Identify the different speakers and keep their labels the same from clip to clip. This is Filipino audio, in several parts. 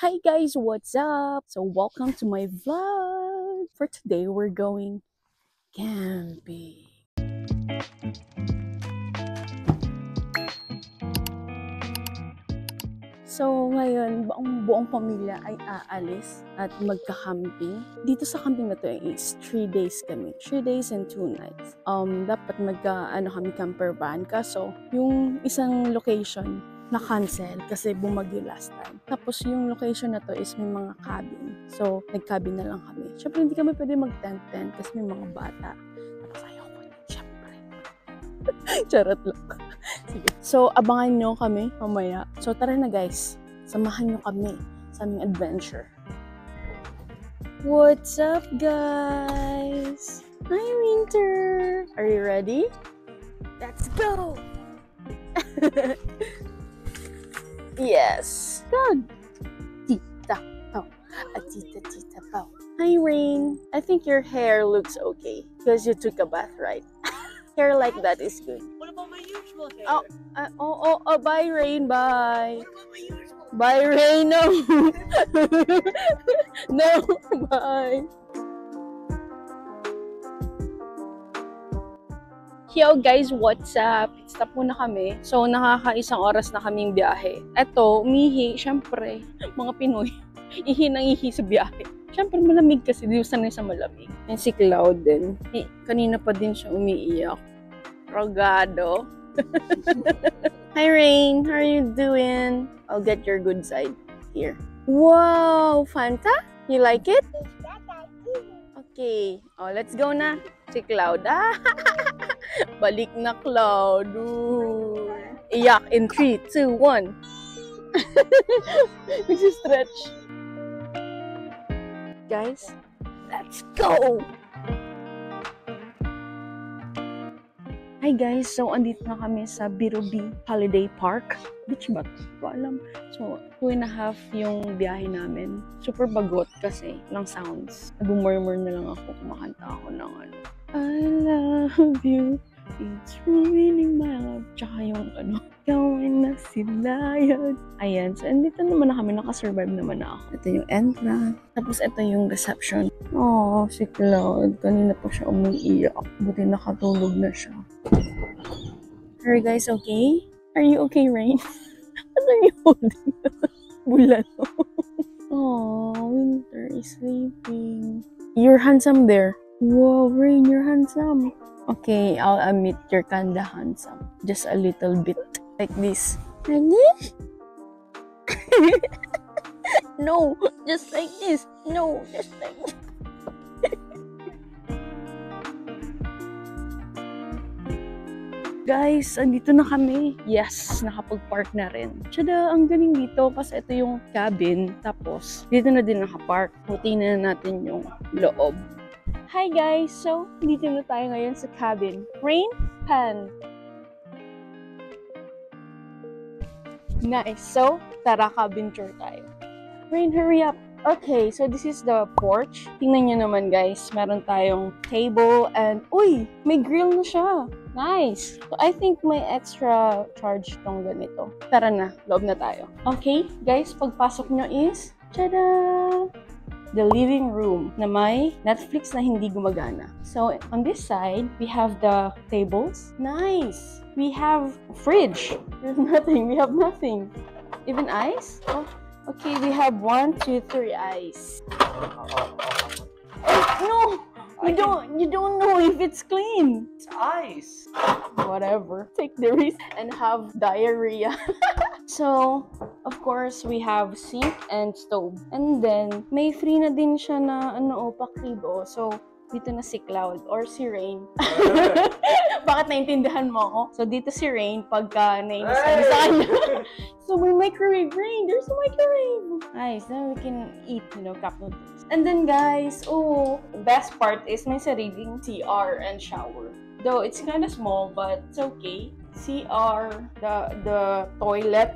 Speaker 1: Hi guys, what's up? So welcome to my vlog. For today, we're going camping. So ngayon, buong pamilya ay aalis at magka-camping. Dito sa camping na to is 3 days kami. 3 days and 2 nights. Dapat kami camper van. Kaso, yung isang location na-cancel kasi bumagyo last time. Tapos yung location na to is may mga cabin. So, nag-cabin na lang kami. Syempre, hindi kami pwede mag-tent-tent kasi may mga bata. Tapos ayoko na, syempre. Charot lang. Sige. So, abangan nyo kami mamaya. So, tara na guys. Samahan nyo kami sa aming adventure. What's up, guys? Hi, Winter! Are you ready? Let's go! Yes! Good! Tita Pao. Tita Pao. Hi, Rain. I think your hair looks okay because you took a bath, right? Hair like that is good.
Speaker 2: What about my usual hair?
Speaker 1: Bye, Rain. Bye.
Speaker 2: What about my usual hair?
Speaker 1: Bye, Rain. No. No, bye. Yo guys, what's up? Stop muna kami. So, nakakaisang oras na kaming biyahe. Eto, umihi, syempre, mga Pinoy. Ihi nang ihi sa biyahe. Syempre, malamig kasi. Di sanay sa malamig. Yan si Cloud din. Kanina pa din siya umiiyak. Rogado. Hi, Rain. How are you doing? I'll get your good side here. Wow! Fanta? You like it? Okay. Oh, let's go na. Si Cloud. Balik na, Cloud. Ooh. Iyak in 3, 2, 1. Nagsi-stretch. Guys, let's go! Hi guys, so andito na kami sa Birubi Holiday Park. Beach ba? Hindi ko alam. So, 2.5 yung biyahe namin. Super bagot kasi lang sounds. Nag-murmur na lang ako, kumakanta ako ng ano. I love you, it's ruining my love. Tsaka yung ano, gawin na silayad. Ayan, so andito naman na kami, nakasurvive naman na ako. Ito yung entrance. Tapos ito yung reception. Oh, si Cloud. Kanina pa siya umiiyak. Buti nakatulog na siya. Are you guys okay? Are you okay, Rain? What are you holding? Bulalo. Oh, Winter is sleeping. You're handsome there. Wow, Rain, you're handsome. Okay, I'll admit you're kinda handsome. Just a little bit. Like this. Like this? No, just like this. No, just like this. Guys, andito na kami. Yes, nakapag-park na rin. Tsada, ang galing dito kasi ito yung cabin. Tapos, dito na din nakapark. Puti na natin yung loob. Hi guys! So, dito na tayo ngayon sa cabin. Rain, pan. Nice. So, tara cabin tour tayo. Rain, hurry up. Okay, so this is the porch. Tingnan nyo naman guys, meron tayong table and, uy, may grill na siya. Nice. So, I think may extra charge tong ganito. Tara na, loob na tayo. Okay, guys, pagpasok nyo is, tada! The living room na may Netflix na hindi gumagana. So, on this side, we have the tables. Nice! We have a fridge. There's nothing. We have nothing. Even ice? Oh. Okay, we have 1, 2, 3 ice. Oh, no! You don't know if it's clean.
Speaker 2: It's ice.
Speaker 1: Whatever. Take the risk and have diarrhea. So, of course, we have sink and stove. And then, may free na din siya na pakibo. So, dito na si Cloud or si Rain. Bakit naintindihan mo ako? So, dito si Rain pagka nainis kami sa kanya. So, may microwave, Rain. There's a microwave. Nice. Then we can eat, cup noodles. And then, guys, best part is may sariling CR and shower. Though, it's kind of small, but it's okay. CR, the toilet.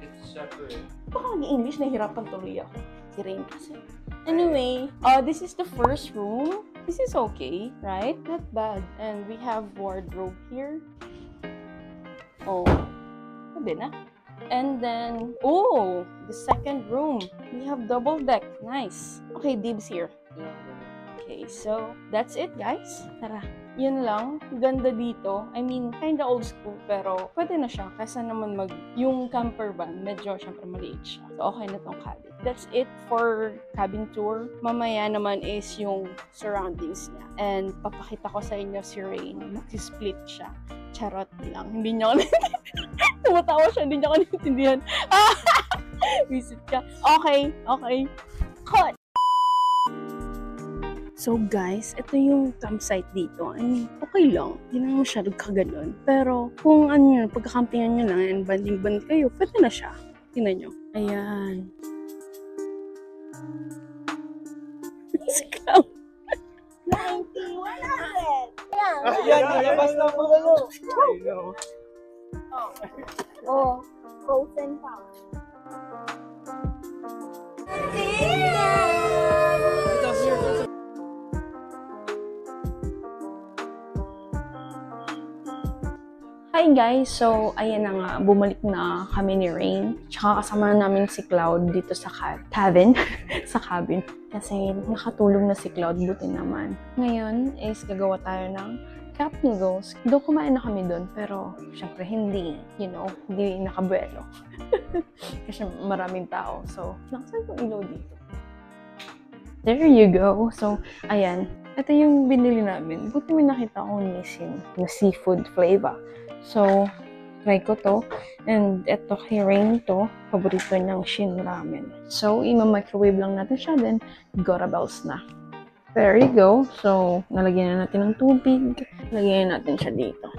Speaker 2: It's separate.
Speaker 1: Baka nag-English, nahihirapan tuloy ako. Si Rain kasi. Anyway, this is the first room. This is okay, right? Not bad. And we have wardrobe here. Oh, sabi na. And then, oh, the second room. We have double deck. Nice. Okay, dibs here. Okay, so that's it, guys. Tara. Yun lang. Ganda dito. I mean, kinda old school, pero pwede na siya. Kaysa naman yung camper van, medyo syempre maliit siya. So, okay na tong cabin. That's it for cabin tour. Mamaya naman is yung surroundings niya. And papakita ko sa inyo si Rain. Mag-split siya. Charot lang. Hindi niya ako tumatawa siya. Hindi niya ako naintindihan. Visit ka. Okay. Cut! So guys, ito yung campsite dito. I mean, okay lang. Hindi naman masyadong kaganon. Pero kung ano yun, pagkakampingan nyo lang and banding-band kayo, pwede na siya. Tingnan nyo. Ayan. Sikaw.
Speaker 2: 90, 100. Ayan, nilabas na mo na no.
Speaker 3: Oh, frozen pa.
Speaker 1: Hi guys! So, ayan na nga, bumalik na kami ni Rain. Tsaka kasama namin si Cloud dito sa cabin. Sa cabin. Kasi nakatulog na si Cloud, buti naman. Ngayon is gagawa tayo ng cup noodles. Doon kumain na kami doon, pero syempre hindi, hindi nakabuelo. Kasi maraming tao. So, nakasan kong ilaw dito. There you go. So, ayan. Ito yung binili namin. Buti may nakita akong nisin na seafood flavor. So, try ko to. And ito kay Rain to. Paborito niyang Shin Ramen. So, ima-microwave lang natin siya. Then, Gora Bells na. There you go. So, nalagyan na natin ng tubig. Lagyan natin siya dito.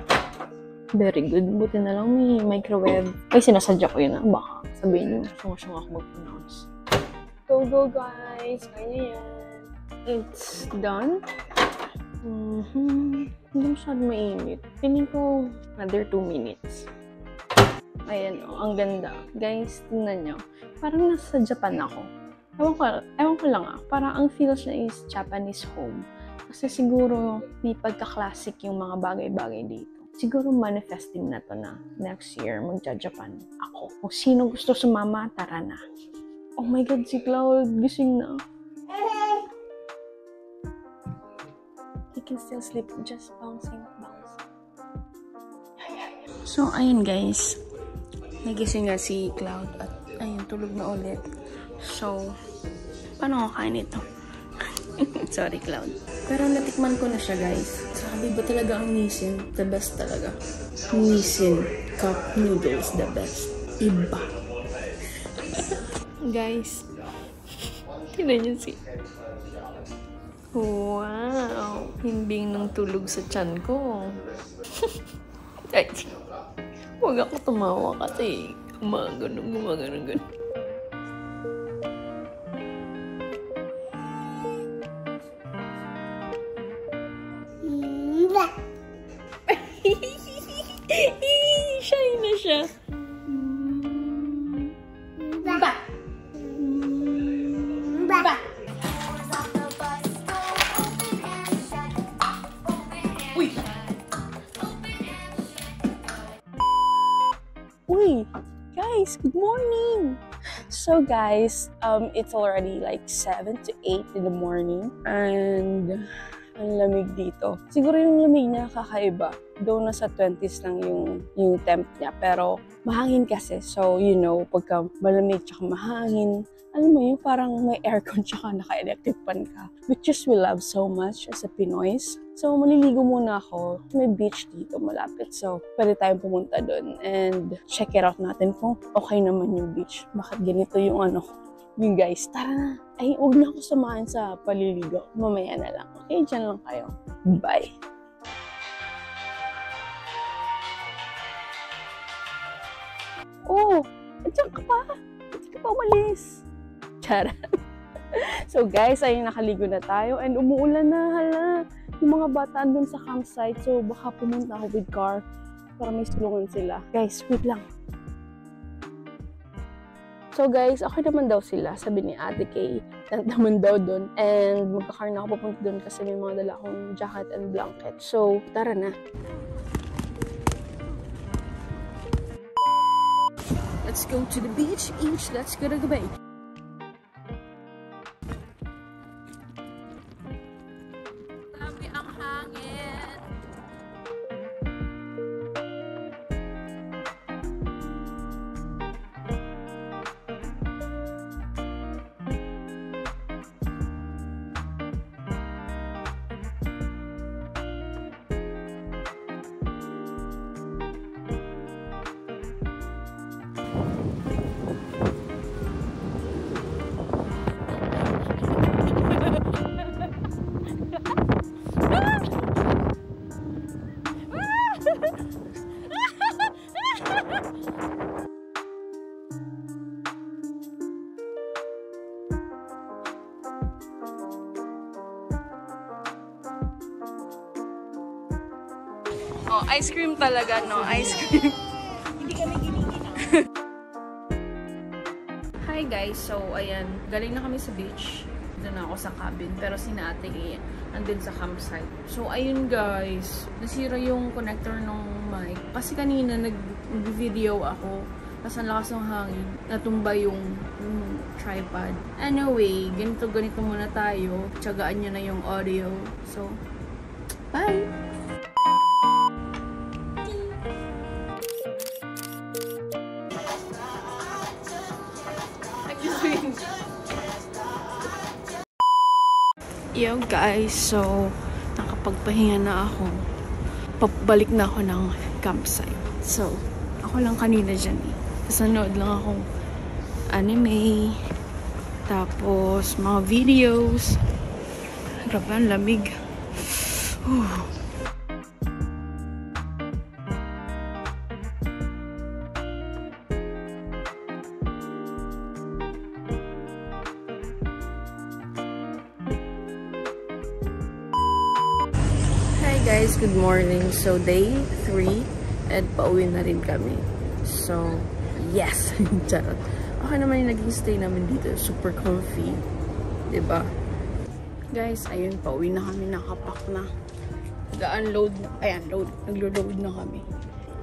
Speaker 1: Very good. Buti na lang may microwave. Ay, sinasadya ko yun. Baka sabihin niyo, sunga-sunga ako mag-pronounce. Go, guys. Kaya yan. It's done. Hindi masyado mainit. Piling ko another 2 minutes. Ayan ang ganda. Guys, tingnan nyo. Parang nasa Japan ako. Ewan ko lang parang ang feels niya is Japanese home. Kasi siguro may pagka-classic yung mga bagay-bagay dito. Siguro manifesting na to na next year magja-Japan ako. Kung sino gusto sumama, tara na. Oh my God, si Cloud gising na. He can still sleep, just bouncing. So, ayun guys. Nagising nga si Cloud at ayun, tulog na ulit. So, paano ako kain ito? Sorry, Cloud. Pero natikman ko na siya, guys. Sabi ba talaga ang Nissin? The best talaga. Nissin cup noodles, the best. Iba. Guys, tignan niyo si... Wow! Himbing ng tulog sa tiyan ko. Ay, huwag ako tumawa kasi gumagano. Shy na siya. Uy, guys, good morning. So guys, it's already like 7 to 8 in the morning and ang lamig dito. Siguro yung lamig niya kakaiba. Though nasa 20s lang yung temp niya, pero mahangin kasi. So, pagka malamig tsaka mahangin, alam mo yung parang may aircon tsaka naka-electric fan ka. Which is we love so much as a Pinoys. So, maliligo muna ako. May beach dito malapit. So, pwede tayong pumunta doon and check it out natin kung okay naman yung beach. Bakit ganito yung yung guys, tara na. Ay, huwag na ako samahan sa paliligo. Mamaya na lang. Okay, dyan lang kayo. Bye! Oh! Diyan ka pa! Hindi ka pa umalis! Charot! So guys, ay nakaligo na tayo and umuulan na, hala. Yung mga bata andun sa campsite, so baka pumunta ako with car para may sulungan sila. Guys, wait lang. So guys, okay naman daw sila, sabi ni Ate Kay. Naman daw doon. And magka-car na ako papunta doon kasi may mga dala akong jacket and blanket. So, tara na. Let's go to the beach. Let's go to the beach. Grabe ang hangin. Oh, ice cream talaga, no? Ice cream.
Speaker 2: Hindi kami ginigina.
Speaker 1: Hi guys, so ayan, galing na kami sa beach. Doon ako sa cabin, pero si Ate andun sa campsite. So ayun guys, nasira yung connector ng mic. Kasi kanina nag-video ako, tapos ang lakas ng hangin, natumba yung tripod. Anyway, ganito muna tayo. Tiyagaan nyo na yung audio. So, bye! Yo guys, so nakapagpahinga na ako. Pabalik na ako ng campsite. So, ako lang kanina dyan eh. Tapos nanood lang akong anime. Tapos mga videos. Grabe ang lamig. Guys, good morning. So, day 3 and pauwi na rin kami. So, yes! Charot. Okay naman yung naging stay namin dito. Super comfy. Diba? Guys, ayun, pauwi na kami. Nakapak na. Nag-unload na. Ayan, naglo-load na kami.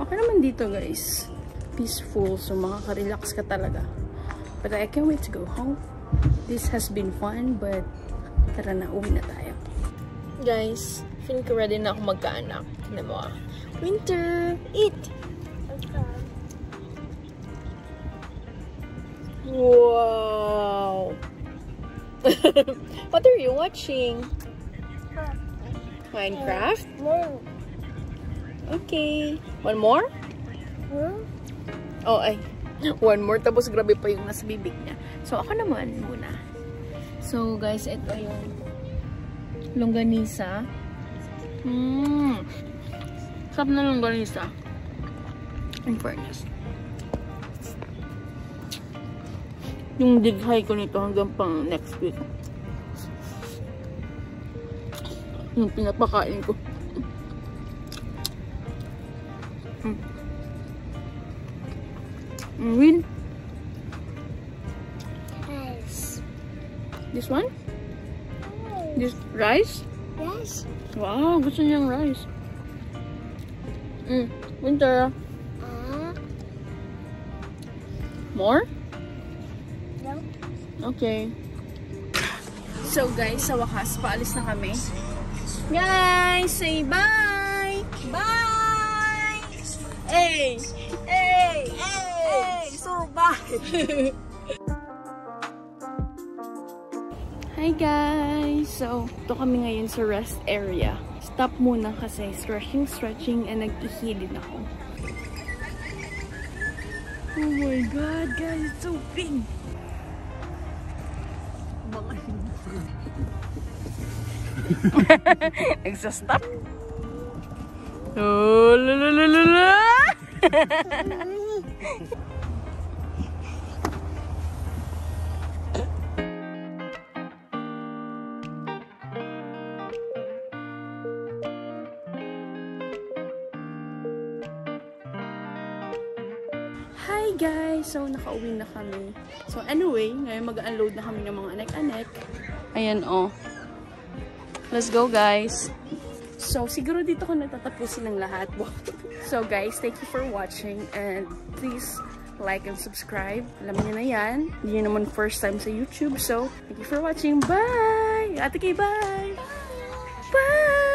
Speaker 1: Okay naman dito, guys. Peaceful. So, makaka-relax ka talaga. But I can't wait to go home. This has been fun, but tara na, uwi na tayo. Guys, feeling ko ready na ako magkaanak. Tignan mo ah. Winter! Eat! Wow! What are you watching? Minecraft? Okay. One more? Oh, ay. One more. Tapos grabe pa yung nasa bibig niya. So, ako naman muna. So, guys, ito yung longganisa. Sarap na longganisa. In fairness. Yung dighay ko nito hanggang pang next week. Yung pinapakain ko. Win.
Speaker 3: Rice.
Speaker 1: This one? This rice?
Speaker 3: Yes.
Speaker 1: Wow, gusto niyang rice. Winter. More?
Speaker 3: No.
Speaker 1: Okay. So guys, sa wakas, paalis na kami. Guys, say bye!
Speaker 2: Bye! Hey! Hey! Hey! Survive!
Speaker 1: Hi guys! So, ito kami ngayon sa rest area. Stop muna kasi stretching, and nag-ihilin ako. Oh my god, guys! It's so big! Nagsa-stop? Oh, lalalala! Hi guys! So, nakauwi na kami. So, anyway, ngayon mag-unload na kami ng mga anek-anek. Ayan, oh. Let's go, guys. So, siguro dito ko natatapusin ng lahat. So, guys, thank you for watching. And please like, and subscribe. Alam niyo na yan. Hindi naman first time sa YouTube. So, thank you for watching. Bye! Ate Kay, bye! Bye!